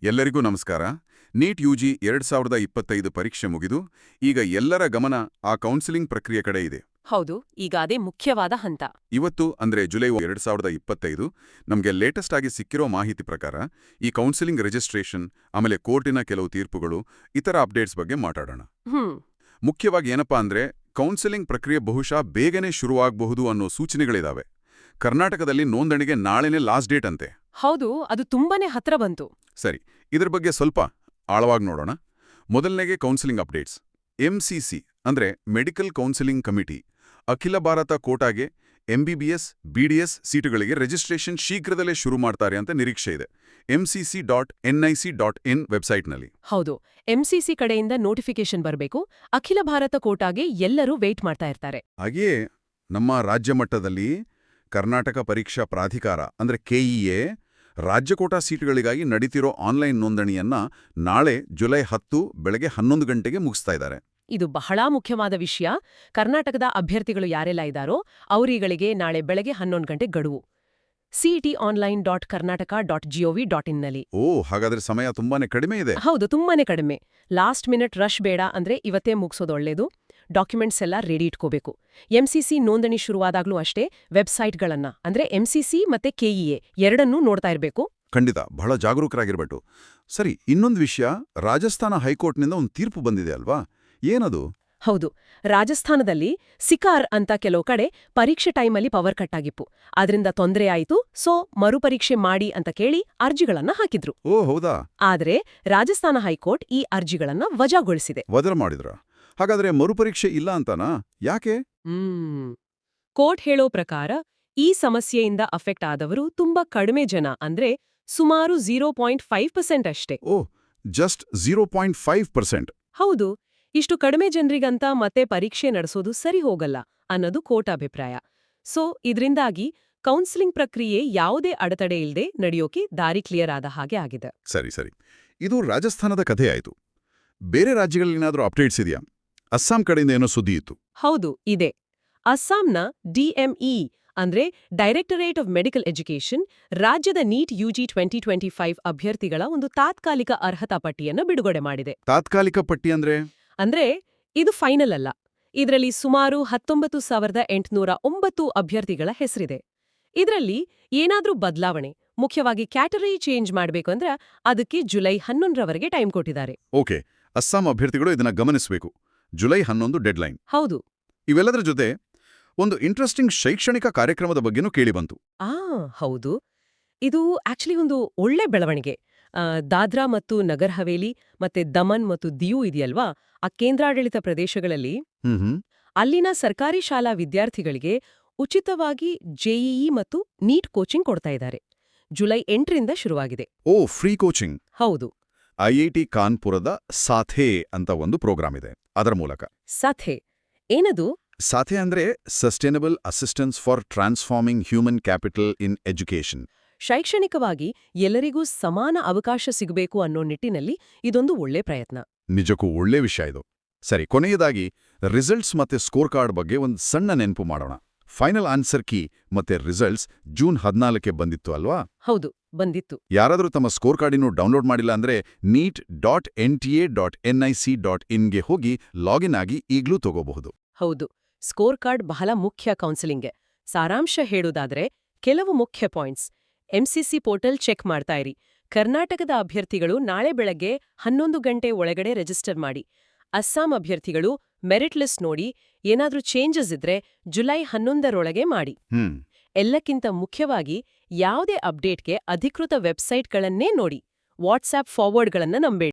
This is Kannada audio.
ಎಲ್ಲರಿಗೂ ನಮಸ್ಕಾರ. ನೀಟ್ ಯುಜಿ 2025 ಪರೀಕ್ಷೆ ಮುಗಿದು ಈಗ ಎಲ್ಲರ ಗಮನ ಆ ಕೌನ್ಸಿಲಿಂಗ್ ಪ್ರಕ್ರಿಯೆ ಕಡೆ ಇದೆ. ಹೌದು, ಈಗ ಅದೇ ಮುಖ್ಯವಾದ ಹಂತ. ಇವತ್ತು ಅಂದ್ರೆ ಜುಲೈ 2025 ನಮಗೆ ಲೇಟೆಸ್ಟ್ ಆಗಿ ಸಿಕ್ಕಿರೋ ಮಾಹಿತಿ ಪ್ರಕಾರ ಈ ಕೌನ್ಸಿಲಿಂಗ್ ರಿಜಿಸ್ಟ್ರೇಷನ್, ಆಮೇಲೆ ಕೋರ್ಟಿನ ಕೆಲವು ತೀರ್ಪುಗಳು, ಇತರ ಅಪ್ಡೇಟ್ಸ್ ಬಗ್ಗೆ ಮಾತಾಡೋಣ. ಮುಖ್ಯವಾಗಿ ಏನಪ್ಪಾ ಅಂದ್ರೆ ಕೌನ್ಸಿಲಿಂಗ್ ಪ್ರಕ್ರಿಯೆ ಬಹುಶಃ ಬೇಗನೆ ಶುರುವಾಗಬಹುದು ಅನ್ನೋ ಸೂಚನೆಗಳಿದಾವೆ. ಕರ್ನಾಟಕದಲ್ಲಿ ನೋಂದಣಿಗೆ ನಾಳೆನೇ ಲಾಸ್ಟ್ ಡೇಟ್ ಅಂತೆ. ಹೌದು, ಅದು ತುಂಬಾನೇ ಹತ್ರ ಬಂತು. ಸರಿ, ಇದ್ರ ಬಗ್ಗೆ ಸ್ವಲ್ಪ ಆಳವಾಗಿ ನೋಡೋಣ. ಮೊದಲನೇಗೆ ಕೌನ್ಸಿಲಿಂಗ್ ಅಪ್ಡೇಟ್ಸ್. MCC ಅಂದ್ರೆ ಮೆಡಿಕಲ್ ಕೌನ್ಸಿಲಿಂಗ್ ಕಮಿಟಿ ಅಖಿಲ ಭಾರತ ಕೋಟಾಗೆ MBBS, BDS ಸೀಟುಗಳಿಗೆ ರಿಜಿಸ್ಟ್ರೇಷನ್ ಶೀಘ್ರದಲ್ಲೇ ಶುರು ಮಾಡ್ತಾರೆ ಅಂತ ನಿರೀಕ್ಷೆ ಇದೆ. mcc.nic.in ವೆಬ್ಸೈಟ್ನಲ್ಲಿ. ಹೌದು, MCC ಕಡೆಯಿಂದ ನೋಟಿಫಿಕೇಶನ್ ಬರಬೇಕು. ಅಖಿಲ ಭಾರತ ಕೋಟಾಗೆ ಎಲ್ಲರೂ ವೇಟ್ ಮಾಡ್ತಾ ಇರ್ತಾರೆ. ಹಾಗೆಯೇ ನಮ್ಮ ರಾಜ್ಯ ಮಟ್ಟದಲ್ಲಿ ಕರ್ನಾಟಕ ಪರೀಕ್ಷಾ ಪ್ರಾಧಿಕಾರ ಅಂದ್ರೆ KEA ರಾಜ್ಯ ಕೋಟಾ ಸೀಟುಗಳಿಗಾಗಿ ನಡೀತಿರೋ ಆನ್ಲೈನ್ ನೋಂದಣಿಯನ್ನ ನಾಳೆ ಜುಲೈ 10 ಬೆಳಗ್ಗೆ 11 ಗಂಟೆಗೆ ಮುಗಿಸ್ತಾ ಇದ್ದಾರೆ. ಇದು ಬಹಳ ಮುಖ್ಯವಾದ ವಿಷಯ. ಕರ್ನಾಟಕದ ಅಭ್ಯರ್ಥಿಗಳು ಯಾರೆಲ್ಲ ಇದ್ದಾರೋ ಅವರಿಗಳಿಗೆ ನಾಳೆ ಬೆಳಗ್ಗೆ 11 ಗಂಟೆ ಗಡುವು. cetonline.karnataka.gov.in ನಲ್ಲಿ. ಹಾಗಾದ್ರೆ ಸಮಯ ತುಂಬಾನೇ ಕಡಿಮೆ ಇದೆ. ಹೌದು, ತುಂಬಾನೇ ಕಡಿಮೆ. ಲಾಸ್ಟ್ ಮಿನಿಟ್ ರಶ್ ಬೇಡ ಅಂದ್ರೆ ಇವತ್ತೇ ಮುಗಿಸೋದು ಒಳ್ಳೇದು. ಡಾಕ್ಯುಮೆಂಟ್ಸ್ ಎಲ್ಲ ರೆಡಿ ಇಟ್ಕೋಬೇಕು. MCC ನೋಂದಣಿ ಶುರುವಾದಾಗ್ಲೂ ಅಷ್ಟೇ ವೆಬ್ಸೈಟ್ಗಳನ್ನ ಅಂದ್ರೆ MCC ಮತ್ತೆ KEA ಎರಡನ್ನೂ ನೋಡ್ತಾ ಇರಬೇಕು. ಖಂಡಿತ, ಬಹಳ ಜಾಗರೂಕರಾಗಿರ್ಬೇಕು. ಸರಿ, ಇನ್ನೊಂದು ವಿಷಯ, ರಾಜಸ್ಥಾನ ಹೈಕೋರ್ಟ್ನಿಂದ ಒಂದು ತೀರ್ಪು ಬಂದಿದೆ ಅಲ್ವಾ? ಏನದು? ಹೌದು, ರಾಜಸ್ಥಾನದಲ್ಲಿ ಸಿಕಾರ್ ಅಂತ ಕೆಲವು ಕಡೆ ಪರೀಕ್ಷೆ ಟೈಮಲ್ಲಿ ಪವರ್ ಕಟ್ ಆಗಿತ್ತು. ಅದರಿಂದ ತೊಂದರೆ ಆಯಿತು. ಸೊ ಮರುಪರೀಕ್ಷೆ ಮಾಡಿ ಅಂತ ಕೇಳಿ ಅರ್ಜಿಗಳನ್ನ ಹಾಕಿದ್ರು. ಹೌದಾ? ಆದ್ರೆ ರಾಜಸ್ಥಾನ ಹೈಕೋರ್ಟ್ ಈ ಅರ್ಜಿಗಳನ್ನ ವಜಾಗೊಳಿಸಿದೆ. ವಜಾ ಮಾಡಿದ್ರ? ಹಾಗಾದ್ರೆ ಮರುಪರೀಕ್ಷೆ ಇಲ್ಲ ಅಂತಾನಾ? ಯಾಕೆ? ಕೋರ್ಟ್ ಹೇಳೋ ಪ್ರಕಾರ ಈ ಸಮಸ್ಯೆಯಿಂದ ಅಫೆಕ್ಟ್ ಆದವರು ತುಂಬಾ ಕಡಿಮೆ ಜನ, ಅಂದ್ರೆ ಸುಮಾರು 0.5% ಅಷ್ಟೇ. ಜಸ್ಟ್ 0.5%? ಹೌದು, ಇಷ್ಟು ಕಡಿಮೆ ಜನರಿಗಂತ ಮತ್ತೆ ಪರೀಕ್ಷೆ ನಡೆಸೋದು ಸರಿ ಹೋಗಲ್ಲ ಅನ್ನೋದು ಕೋರ್ಟ್ ಅಭಿಪ್ರಾಯ. ಸೊ ಇದರಿಂದಾಗಿ ಕೌನ್ಸಿಲಿಂಗ್ ಪ್ರಕ್ರಿಯೆ ಯಾವುದೇ ಅಡೆತಡೆ ಇಲ್ಲದೆ ನಡೆಯೋಕೆ ದಾರಿ ಕ್ಲಿಯರ್ ಆದ ಹಾಗೆ ಆಗಿದೆ. ಸರಿ, ಇದು ರಾಜಸ್ಥಾನದ ಕಥೆ ಆಯ್ತು. ಬೇರೆ ರಾಜ್ಯಗಳೇನಾದ್ರೂ ಅಪ್ಡೇಟ್ಸ್ ಇದೆಯಾ? ಅಸ್ಸಾಂ ಕಡೆಯಿಂದ ಏನೋ ಸುದ್ದಿ ಇತ್ತು. ಹೌದು, ಇದೆ. ಅಸ್ಸಾಂನ DME ಅಂದ್ರೆ ಡೈರೆಕ್ಟರೇಟ್ ಆಫ್ ಮೆಡಿಕಲ್ ಎಜುಕೇಷನ್ ರಾಜ್ಯದ ನೀಟ್ ಯುಜಿ 2025 ಅಭ್ಯರ್ಥಿಗಳ ಒಂದು ತಾತ್ಕಾಲಿಕ ಅರ್ಹತಾ ಪಟ್ಟಿಯನ್ನು ಬಿಡುಗಡೆ ಮಾಡಿದೆ. ತಾತ್ಕಾಲಿಕ ಪಟ್ಟಿ ಅಂದ್ರೆ ಇದು ಫೈನಲ್ ಅಲ್ಲ. ಇದರಲ್ಲಿ ಸುಮಾರು 19,809 ಅಭ್ಯರ್ಥಿಗಳ ಹೆಸರಿದೆ. ಇದರಲ್ಲಿ ಏನಾದ್ರೂ ಬದಲಾವಣೆ, ಮುಖ್ಯವಾಗಿ ಕ್ಯಾಟಗರಿ ಚೇಂಜ್ ಮಾಡಬೇಕು ಅಂದ್ರೆ ಅದಕ್ಕೆ ಜುಲೈ 11ರವರೆಗೆ ಟೈಮ್ ಕೊಟ್ಟಿದ್ದಾರೆ. ಓಕೆ, ಅಸ್ಸಾಂ ಅಭ್ಯರ್ಥಿಗಳು ಇದನ್ನ ಗಮನಿಸಬೇಕು. July 11 deadline. ಹೌದು. ಇವೆಲ್ಲದರ ಜೊತೆ ಒಂದು ಇಂಟ್ರೆಸ್ಟಿಂಗ್ ಶೈಕ್ಷಣಿಕ ಕಾರ್ಯಕ್ರಮದ ಬಗ್ಗೆನೂ ಕೇಳಿಬಂತು. ಹೌದು, ಇದು ಆಕ್ಚುಲಿ ಒಂದು ಒಳ್ಳೆ ಬೆಳವಣಿಗೆ. ದಾದ್ರಾ ಮತ್ತು ನಗರ್ ಹವೇಲಿ ಮತ್ತೆ ದಮನ್ ಮತ್ತು ದಿಯು ಇದೆಯಲ್ವಾ, ಆ ಕೇಂದ್ರಾಡಳಿತ ಪ್ರದೇಶಗಳಲ್ಲಿ ಅಲ್ಲಿನ ಸರ್ಕಾರಿ ಶಾಲಾ ವಿದ್ಯಾರ್ಥಿಗಳಿಗೆ ಉಚಿತವಾಗಿ JEE ಮತ್ತು ನೀಟ್ ಕೋಚಿಂಗ್ ಕೊಡ್ತಾ ಇದ್ದಾರೆ. ಜುಲೈ 8ರಿಂದ ಶುರುವಾಗಿದೆ. Free coaching? ಹೌದು. IIT ಕಾನ್ಪುರದ ಸಾಥೆ ಅಂತ ಒಂದು ಪ್ರೋಗ್ರಾಮ್ ಇದೆ. ಅದರ ಮೂಲಕ. ಸಾಥೆ ಏನದು? ಸಾಥೆ ಅಂದ್ರೆ sustainable assistance for transforming human capital in education. ಶೈಕ್ಷಣಿಕವಾಗಿ ಎಲ್ಲರಿಗೂ ಸಮಾನ ಅವಕಾಶ ಸಿಗಬೇಕು ಅನ್ನೋ ನಿಟ್ಟಿನಲ್ಲಿ ಇದೊಂದು ಒಳ್ಳೆ ಪ್ರಯತ್ನ. ನಿಜಕ್ಕೂ ಒಳ್ಳೆ ವಿಷಯ ಇದು. ಸರಿ, ಕೊನೆಯದಾಗಿ ರಿಸಲ್ಟ್ಸ್ ಮತ್ತೆ ಸ್ಕೋರ್ ಕಾರ್ಡ್ ಬಗ್ಗೆ ಒಂದು ಸಣ್ಣ ನೆನಪು ಮಾಡೋಣ. ಫೈನಲ್ ಆನ್ಸರ್ ಕೀ ಮತ್ತೆ ರಿಸಲ್ಟ್ಸ್ ಜೂನ್ 14ಕ್ಕೆ ಬಂದಿತ್ತು ಅಲ್ವಾ? ಹೌದು, ಬಂದಿತ್ತು. ಯಾರಾದರೂ ತಮ್ಮ ಸ್ಕೋರ್ ಕಾರ್ಡ್ ಇನ್ನೂ ಡೌನ್ಲೋಡ್ ಮಾಡಿಲ್ಲ ಅಂದ್ರೆ neat.nta.nic.in ಹೋಗಿ ಲಾಗಿನ್ ಆಗಿ ಈಗ್ಲೂ ತಗೋಬಹುದು. ಹೌದು, ಸ್ಕೋರ್ ಕಾರ್ಡ್ ಬಹಳ ಮುಖ್ಯ ಕೌನ್ಸಿಲಿಂಗ್ಗೆ. ಸಾರಾಂಶ ಹೇಳೋದಾದ್ರೆ ಕೆಲವು ಮುಖ್ಯ ಪಾಯಿಂಟ್ಸ್. MCC ಪೋರ್ಟಲ್ ಚೆಕ್ ಮಾಡ್ತಾ ಇರಿ. ಕರ್ನಾಟಕದ ಅಭ್ಯರ್ಥಿಗಳು ನಾಳೆ ಬೆಳಗ್ಗೆ 11 ಗಂಟೆ ಒಳಗಡೆ ರಿಜಿಸ್ಟರ್ ಮಾಡಿ. ಅಸ್ಸಾಂ ಅಭ್ಯರ್ಥಿಗಳು ಮೆರಿಟ್ ಲಿಸ್ಟ್ ನೋಡಿ, ಏನಾದ್ರೂ ಚೇಂಜಸ್ ಇದ್ರೆ ಜುಲೈ 11ರೊಳಗೆ ಮಾಡಿ. ಎಲ್ಲಕ್ಕಿಂತ ಮುಖ್ಯವಾಗಿ ಯಾವುದೇ ಅಪ್ಡೇಟ್ಗೆ ಅಧಿಕೃತ ವೆಬ್ಸೈಟ್ಗಳನ್ನೇ ನೋಡಿ. ವಾಟ್ಸ್ಆಪ್ ಫಾರ್ವರ್ಡ್ಗಳನ್ನ ನಂಬೇಡಿ.